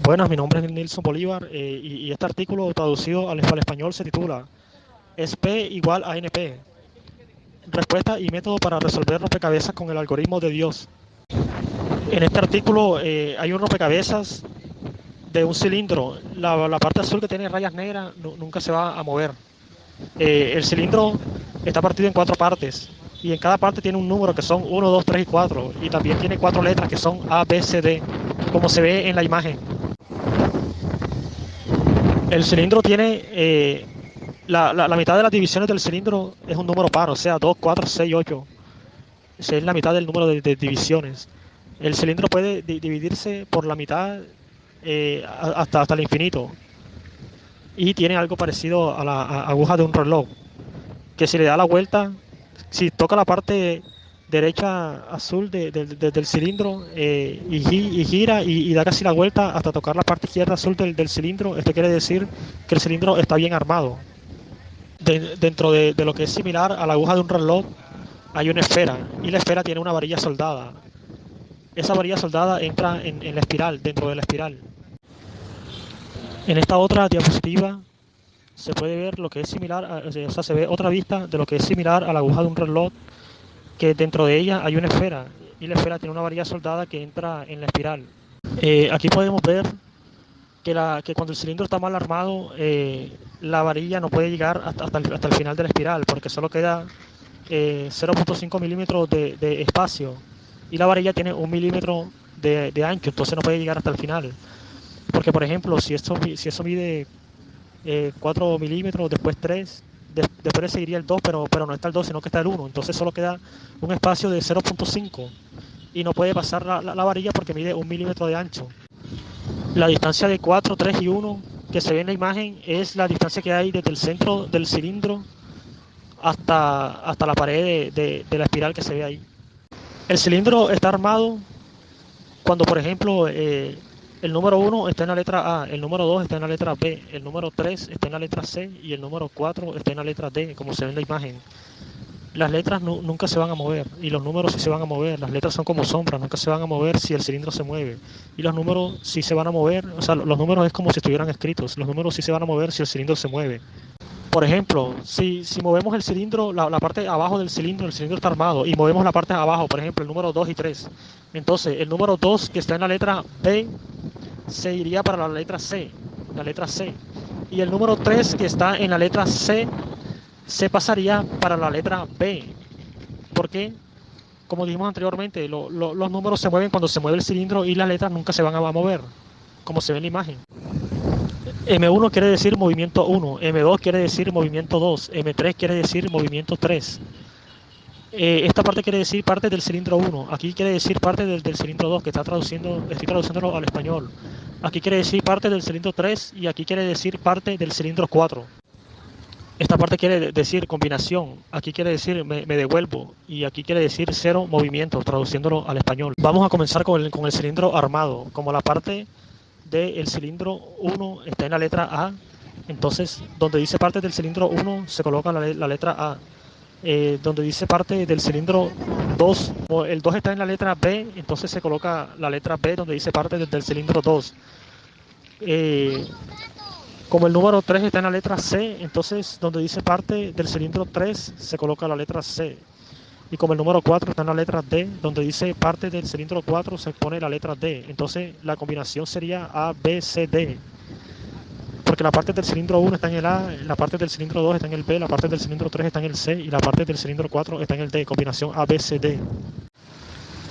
Buenas, mi nombre es Nilson Bolívar y este artículo traducido al español se titula ¿Es P igual a NP? Respuesta y método para resolver rompecabezas con el algoritmo de Dios. En este artículo hay un rompecabezas de un cilindro. La parte azul que tiene rayas negras nunca se va a mover. El cilindro está partido en cuatro partes y en cada parte tiene un número que son uno, 2, 3 y 4 y también tiene cuatro letras que son A, B, C, D, como se ve en la imagen. El cilindro tiene la mitad de las divisiones del cilindro es un número par, o sea, 2, 4, 6, 8. Esa es la mitad del número de divisiones. El cilindro puede dividirse por la mitad hasta el infinito. Y tiene algo parecido a la aguja de un reloj, que si le da la vuelta, si toca la parte derecha azul del cilindro y gira y da casi la vuelta hasta tocar la parte izquierda azul del cilindro, esto quiere decir que el cilindro está bien armado. Dentro de lo que es similar a la aguja de un reloj hay una esfera y la esfera tiene una varilla soldada. Esa varilla soldada entra en la espiral, dentro de la espiral. En esta otra diapositiva se puede ver lo que es similar, o sea, se ve otra vista de lo que es similar a la aguja de un reloj, que dentro de ella hay una esfera y la esfera tiene una varilla soldada que entra en la espiral. Aquí podemos ver que cuando el cilindro está mal armado, la varilla no puede llegar hasta el final de la espiral porque solo queda 0.5 milímetros de espacio y la varilla tiene 1 milímetro de ancho, entonces no puede llegar hasta el final. Porque, por ejemplo, si eso mide 4 milímetros, después 3, después le seguiría el 2, pero no está el 2, sino que está el 1. Entonces solo queda un espacio de 0.5 y no puede pasar la varilla porque mide 1 milímetro de ancho. La distancia de 4, 3 y 1 que se ve en la imagen es la distancia que hay desde el centro del cilindro hasta la pared de la espiral que se ve ahí. El cilindro está armado cuando, por ejemplo, el número 1 está en la letra A, el número 2 está en la letra B, el número 3 está en la letra C y el número 4 está en la letra D, como se ve en la imagen. Las letras nunca se van a mover y los números sí se van a mover. Las letras son como sombras, nunca se van a mover si el cilindro se mueve. Y los números sí se van a mover, o sea, los números es como si estuvieran escritos. Los números sí se van a mover si el cilindro se mueve. Por ejemplo, si movemos el cilindro, la parte de abajo del cilindro, el cilindro está armado, y movemos la parte de abajo, por ejemplo, el número 2 y 3. Entonces, el número 2 que está en la letra B se iría para la letra C, la letra C. Y el número 3 que está en la letra C se pasaría para la letra B. Porque, como dijimos anteriormente, los números se mueven cuando se mueve el cilindro y las letras nunca se van a mover, como se ve en la imagen. M1 quiere decir movimiento 1, M2 quiere decir movimiento 2, M3 quiere decir movimiento 3. Esta parte quiere decir parte del cilindro 1, aquí quiere decir parte del cilindro 2, que estoy traduciéndolo al español. Aquí quiere decir parte del cilindro 3 y aquí quiere decir parte del cilindro 4. Esta parte quiere decir combinación, aquí quiere decir me devuelvo y aquí quiere decir cero movimientos, traduciéndolo al español. Vamos a comenzar con el cilindro armado. Como la parte del cilindro 1 está en la letra A, entonces donde dice parte del cilindro 1 se coloca la letra A. Donde dice parte del cilindro 2, el 2 está en la letra B, entonces se coloca la letra B donde dice parte del cilindro 2. Como el número 3 está en la letra C, entonces donde dice parte del cilindro 3 se coloca la letra C. Y como el número 4 está en la letra D, donde dice parte del cilindro 4 se pone la letra D. Entonces la combinación sería A, B, C, D. Porque la parte del cilindro 1 está en el A, la parte del cilindro 2 está en el B, la parte del cilindro 3 está en el C y la parte del cilindro 4 está en el D. Combinación A, B, C, D.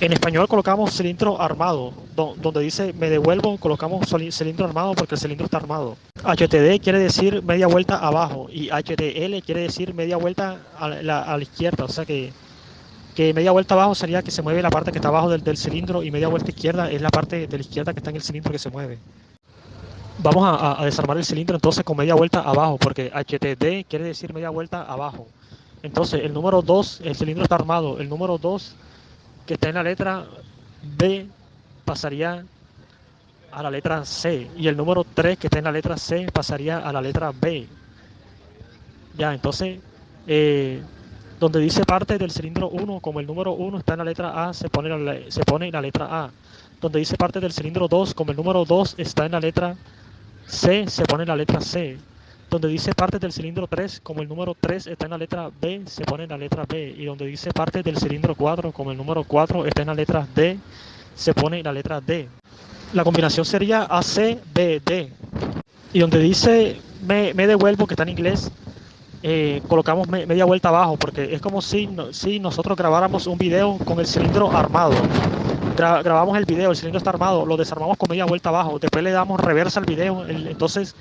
En español colocamos cilindro armado, donde dice me devuelvo, colocamos cilindro armado porque el cilindro está armado. HTD quiere decir media vuelta abajo y HTL quiere decir media vuelta a la izquierda, o sea que media vuelta abajo sería que se mueve la parte que está abajo del cilindro y media vuelta izquierda es la parte de la izquierda que está en el cilindro que se mueve. Vamos a desarmar el cilindro entonces con media vuelta abajo, porque HTD quiere decir media vuelta abajo. Entonces el número 2, el cilindro está armado, el número 2 que está en la letra B pasaría a la letra C y el número 3 que está en la letra C pasaría a la letra B. Ya, entonces Donde dice parte del cilindro 1, como el número 1 está en la letra A, se pone la letra A. Donde dice parte del cilindro 2, como el número 2 está en la letra C, se pone la letra C. Donde dice parte del cilindro 3, como el número 3 está en la letra B, se pone la letra B. Y donde dice parte del cilindro 4, como el número 4 está en la letra D, se pone la letra D. La combinación sería ACBD. Y donde dice me devuelvo, que está en inglés, colocamos media vuelta abajo, porque es como si nosotros grabáramos un video con el cilindro armado. Grabamos el video, el cilindro está armado, lo desarmamos con media vuelta abajo, después le damos reversa al video, entonces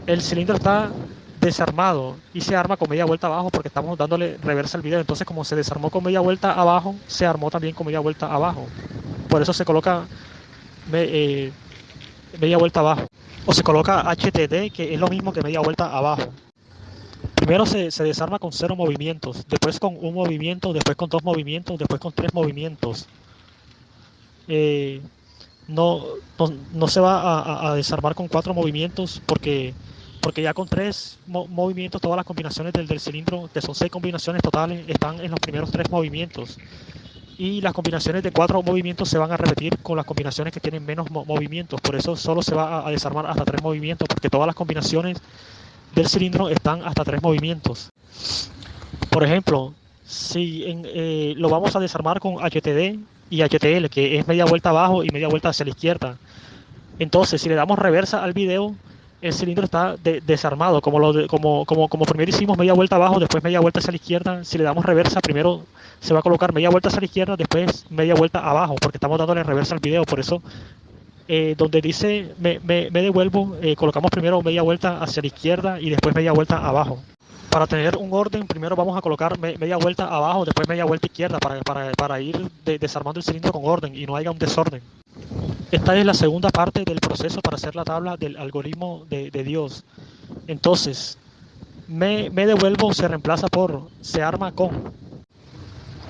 el cilindro está desarmado y se arma con media vuelta abajo porque estamos dándole reversa al video. Entonces, como se desarmó con media vuelta abajo, se armó también con media vuelta abajo. Por eso se coloca me- eh, media vuelta abajo. O se coloca HTD, que es lo mismo que media vuelta abajo. Primero se desarma con 0 movimientos, después con un movimiento, después con 2 movimientos, después con 3 movimientos. Eh, no, no se va a desarmar con 4 movimientos porque ya con 3 movimientos todas las combinaciones del cilindro, que son 6 combinaciones totales, están en los primeros 3 movimientos. Y las combinaciones de 4 movimientos se van a repetir con las combinaciones que tienen menos movimientos. Por eso solo se va a desarmar hasta 3 movimientos, porque todas las combinaciones del cilindro están hasta 3 movimientos. Por ejemplo, si lo vamos a desarmar con HTD y HTL, que es media vuelta abajo y media vuelta hacia la izquierda. Entonces, si le damos reversa al video, el cilindro está desarmado, como primero hicimos media vuelta abajo, después media vuelta hacia la izquierda. Si le damos reversa, primero se va a colocar media vuelta hacia la izquierda, después media vuelta abajo, porque estamos dándole reversa al video. Por eso, donde dice me devuelvo, colocamos primero media vuelta hacia la izquierda y después media vuelta abajo. Para tener un orden, primero vamos a colocar media vuelta abajo, después media vuelta izquierda, para ir desarmando el cilindro con orden y no haya un desorden. Esta es la segunda parte del proceso para hacer la tabla del algoritmo de Dios. Entonces, me devuelvo se reemplaza por se arma con.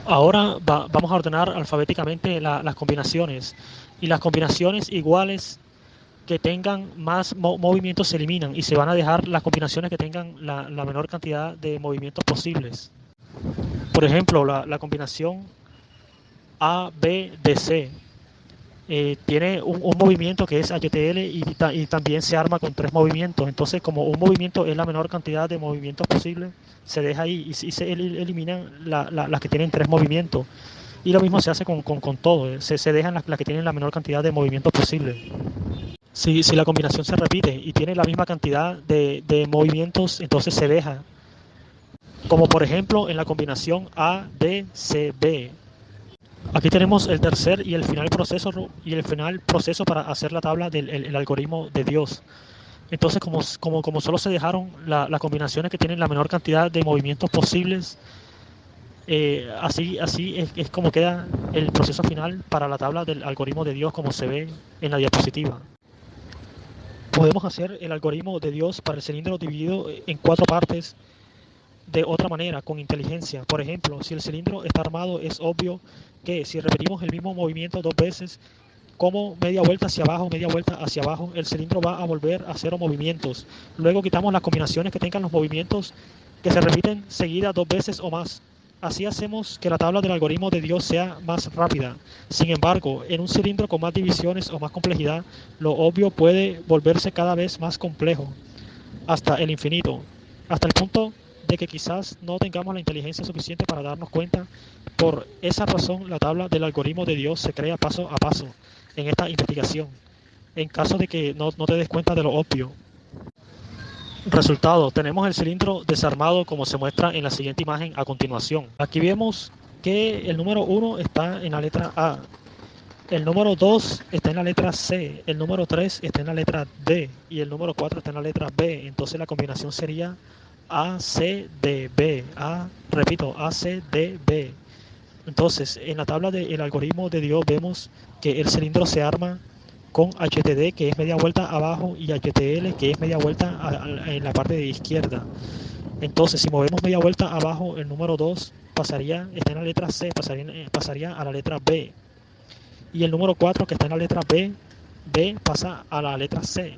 Ahora vamos a ordenar alfabéticamente las combinaciones. Y las combinaciones iguales que tengan más movimientos se eliminan y se van a dejar las combinaciones que tengan la menor cantidad de movimientos posibles. Por ejemplo, la combinación A, B, D, C. Tiene un movimiento que es HTL y también se arma con 3 movimientos. Entonces, como un movimiento es la menor cantidad de movimientos posibles, se deja ahí y se eliminan las que tienen 3 movimientos. Y lo mismo se hace con todo, se dejan las que tienen la menor cantidad de movimientos posibles. Si la combinación se repite y tiene la misma cantidad de movimientos, entonces se deja. Como por ejemplo en la combinación ADCB. Aquí tenemos el tercer y el final proceso para hacer la tabla del el algoritmo de Dios. Entonces, como solo se dejaron las combinaciones que tienen la menor cantidad de movimientos posibles, así es como queda el proceso final para la tabla del algoritmo de Dios, como se ve en la diapositiva. Podemos hacer el algoritmo de Dios para el cilindro dividido en 4 partes de otra manera, con inteligencia. Por ejemplo, si el cilindro está armado, es obvio que si repetimos el mismo movimiento 2 veces, como media vuelta hacia abajo, el cilindro va a volver a 0 movimientos. Luego quitamos las combinaciones que tengan los movimientos que se repiten seguidas 2 veces o más. Así hacemos que la tabla del algoritmo de Dios sea más rápida. Sin embargo, en un cilindro con más divisiones o más complejidad, lo obvio puede volverse cada vez más complejo, hasta el infinito, hasta el punto de que quizás no tengamos la inteligencia suficiente para darnos cuenta. Por esa razón, la tabla del algoritmo de Dios se crea paso a paso en esta investigación, en caso de que no te des cuenta de lo obvio. Resultado, tenemos el cilindro desarmado como se muestra en la siguiente imagen a continuación. Aquí vemos que el número 1 está en la letra A, el número 2 está en la letra C, el número 3 está en la letra D y el número 4 está en la letra B. Entonces la combinación sería ACDB. Repito, ACDB. Entonces, en la tabla del algoritmo de Dios vemos que el cilindro se arma con HTD, que es media vuelta abajo, y HTL, que es media vuelta en la parte de izquierda. Entonces, si movemos media vuelta abajo, el número 2 está en la letra C, pasaría a la letra B. Y el número 4 que está en la letra B pasa a la letra C.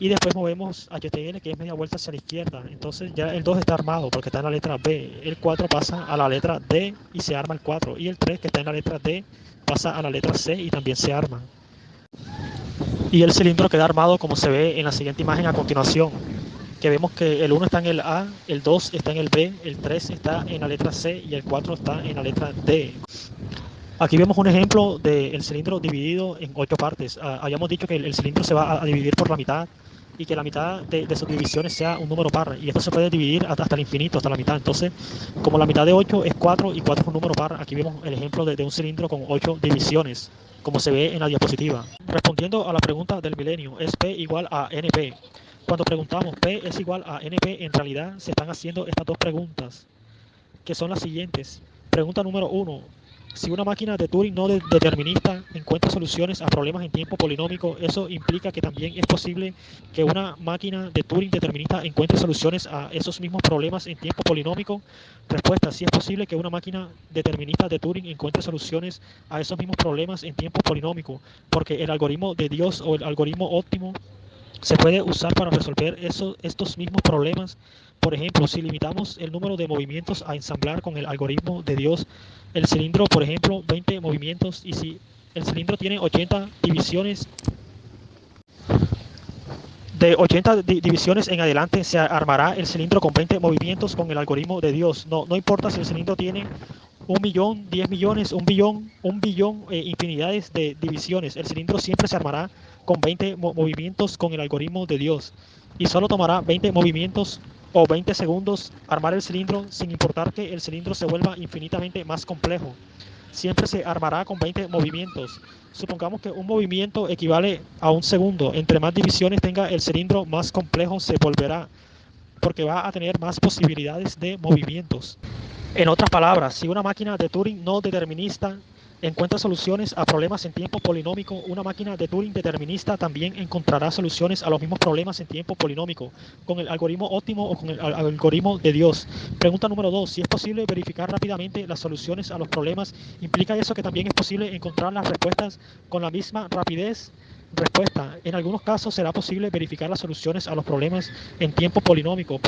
y después movemos a HTL, que es media vuelta hacia la izquierda. Entonces ya el 2 está armado porque está en la letra B. El 4 pasa a la letra D y se arma el 4. Y el 3, que está en la letra D, pasa a la letra C y también se arma. Y el cilindro queda armado como se ve en la siguiente imagen a continuación, que vemos que el 1 está en el A, el 2 está en el B, el 3 está en la letra C y el 4 está en la letra D. Aquí vemos un ejemplo del cilindro dividido en 8 partes. Habíamos dicho que el cilindro se va a dividir por la mitad y que la mitad de sus divisiones sea un número par. Y esto se puede dividir hasta el infinito, hasta la mitad. Entonces, como la mitad de 8 es 4 y 4 es un número par, aquí vemos el ejemplo de un cilindro con 8 divisiones, como se ve en la diapositiva. Respondiendo a la pregunta del milenio, ¿es P igual a NP? Cuando preguntamos P es igual a NP, en realidad se están haciendo estas dos preguntas, que son las siguientes. Pregunta número 1. Si una máquina de Turing no determinista encuentra soluciones a problemas en tiempo polinómico, ¿eso implica que también es posible que una máquina de Turing determinista encuentre soluciones a esos mismos problemas en tiempo polinómico? Respuesta: sí es posible que una máquina determinista de Turing encuentre soluciones a esos mismos problemas en tiempo polinómico, porque el algoritmo de Dios o el algoritmo óptimo se puede usar para resolver estos mismos problemas. Por ejemplo, si limitamos el número de movimientos a ensamblar con el algoritmo de Dios, el cilindro, por ejemplo, 20 movimientos, y si el cilindro tiene 80 divisiones, de 80 divisiones en adelante se armará el cilindro con 20 movimientos con el algoritmo de Dios. No importa si el cilindro tiene 1.000.000, 10.000.000, 1 billón, infinidades de divisiones. El cilindro siempre se armará con 20 movimientos con el algoritmo de Dios. Y solo tomará 20 movimientos o 20 segundos armar el cilindro, sin importar que el cilindro se vuelva infinitamente más complejo. Siempre se armará con 20 movimientos. Supongamos que un movimiento equivale a un segundo. Entre más divisiones tenga el cilindro, más complejo se volverá, porque va a tener más posibilidades de movimientos. En otras palabras, si una máquina de Turing no determinista encuentra soluciones a problemas en tiempo polinómico, una máquina de Turing determinista también encontrará soluciones a los mismos problemas en tiempo polinómico, con el algoritmo óptimo o con el algoritmo de Dios. Pregunta número 2. Si es posible verificar rápidamente las soluciones a los problemas, ¿implica eso que también es posible encontrar las respuestas con la misma rapidez? Respuesta: en algunos casos será posible verificar las soluciones a los problemas en tiempo polinómico,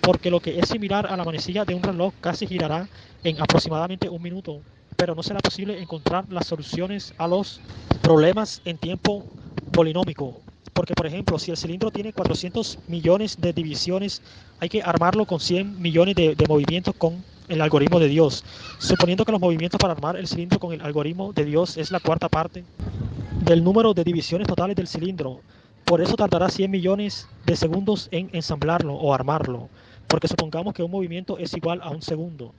porque lo que es similar a la manecilla de un reloj casi girará en aproximadamente un minuto, pero no será posible encontrar las soluciones a los problemas en tiempo polinómico. Porque, por ejemplo, si el cilindro tiene 400 millones de divisiones, hay que armarlo con 100 millones de movimientos con el algoritmo de Dios. Suponiendo que los movimientos para armar el cilindro con el algoritmo de Dios es la cuarta parte del número de divisiones totales del cilindro. Por eso tardará 100 millones de segundos en ensamblarlo o armarlo, porque supongamos que un movimiento es igual a un segundo.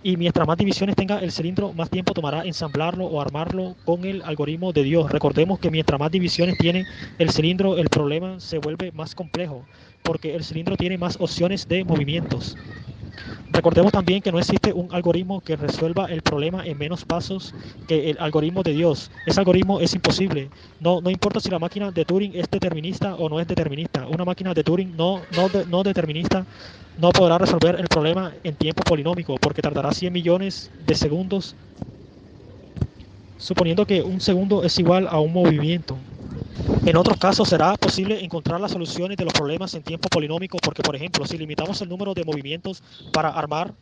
Y mientras más divisiones tenga el cilindro, más tiempo tomará ensamblarlo o armarlo con el algoritmo de Dios. Recordemos que mientras más divisiones tiene el cilindro, el problema se vuelve más complejo, porque el cilindro tiene más opciones de movimientos. Recordemos también que no existe un algoritmo que resuelva el problema en menos pasos que el algoritmo de Dios. Ese algoritmo es imposible. No importa si la máquina de Turing es determinista o no es determinista. Una máquina de Turing no determinista no podrá resolver el problema en tiempo polinómico, porque tardará 100 millones de segundos, suponiendo que un segundo es igual a un movimiento. En otros casos será posible encontrar las soluciones de los problemas en tiempo polinómico, porque, por ejemplo, si limitamos el número de movimientos para armar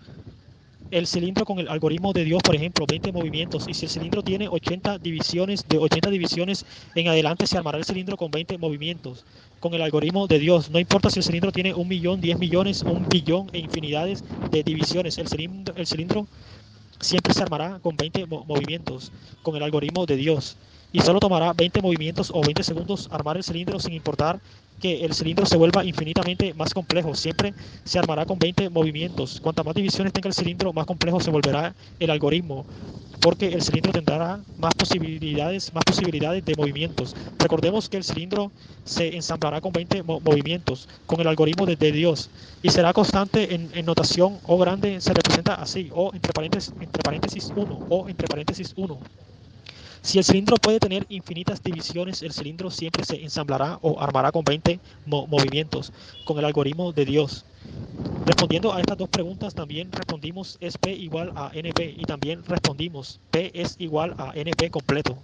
el cilindro con el algoritmo de Dios, por ejemplo, 20 movimientos, y si el cilindro tiene 80 divisiones, de 80 divisiones en adelante se armará el cilindro con 20 movimientos con el algoritmo de Dios. No importa si el cilindro tiene 1.000.000, 10.000.000, 1 billón e infinidades de divisiones, el cilindro siempre se armará con 20 movimientos con el algoritmo de Dios, y solo tomará 20 movimientos o 20 segundos armar el cilindro, sin importar que el cilindro se vuelva infinitamente más complejo. Siempre se armará con 20 movimientos. Cuantas más divisiones tenga el cilindro, más complejo se volverá el algoritmo, porque el cilindro tendrá más posibilidades de movimientos. Recordemos que el cilindro se ensamblará con 20 movimientos con el algoritmo de Dios, y será constante en notación. O grande se representa así: O entre paréntesis 1, O entre paréntesis 1. Si el cilindro puede tener infinitas divisiones, el cilindro siempre se ensamblará o armará con 20 movimientos con el algoritmo de Dios. Respondiendo a estas dos preguntas, también respondimos: ¿es P igual a NP? Y también respondimos: P es igual a NP completo.